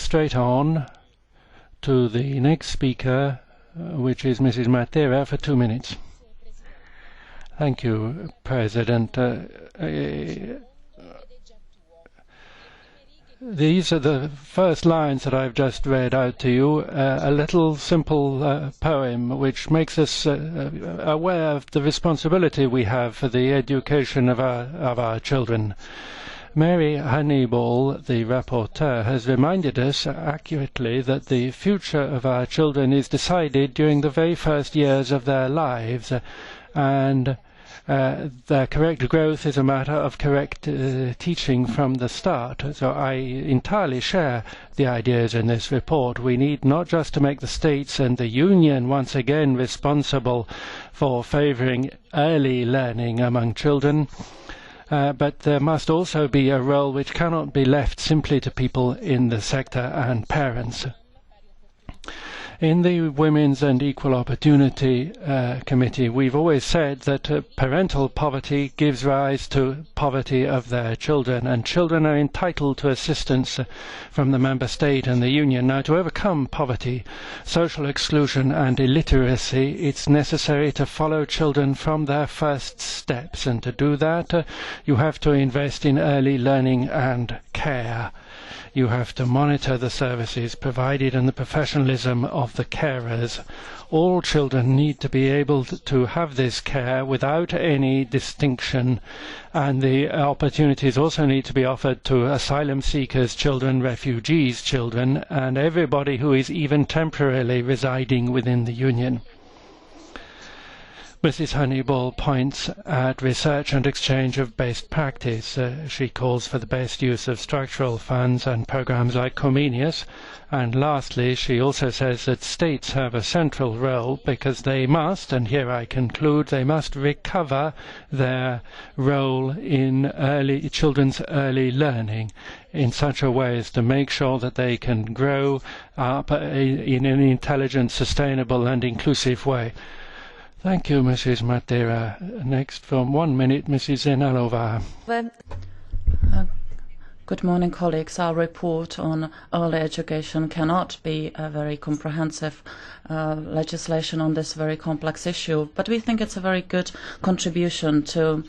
straight on to the next speaker, which is Mrs. Matera, for 2 minutes. Thank you, President. These are the first lines that I've just read out to you, a little simple poem which makes us aware of the responsibility we have for the education of our children. Mary Honeyball, the rapporteur, has reminded us accurately that the future of our children is decided during the very first years of their lives, and their correct growth is a matter of correct teaching from the start. So I entirely share the ideas in this report. We need not just to make the states and the Union once again responsible for favouring early learning among children, but there must also be a role which cannot be left simply to people in the sector and parents. In the Women's and Equal Opportunity Committee, we've always said that parental poverty gives rise to poverty of their children, and children are entitled to assistance from the member state and the union. Now, to overcome poverty, social exclusion and illiteracy, it's necessary to follow children from their first steps, and to do that, you have to invest in early learning and care. You have to monitor the services provided and the professionalism of the carers. All children need to be able to have this care without any distinction, and the opportunities also need to be offered to asylum seekers' children, refugees' children, and everybody who is even temporarily residing within the Union. Mrs. Honeyball points at research and exchange of best practice. She calls for the best use of structural funds and programs like Comenius. And lastly, she also says that states have a central role because they must, and here I conclude, they must recover their role in children's early learning in such a way as to make sure that they can grow up in an intelligent, sustainable and inclusive way. Thank you, Mrs. Matera. Next, from 1 minute, Mrs. Zenalova. Good morning, colleagues. Our report on early education cannot be a very comprehensive legislation on this very complex issue, but we think it's a very good contribution to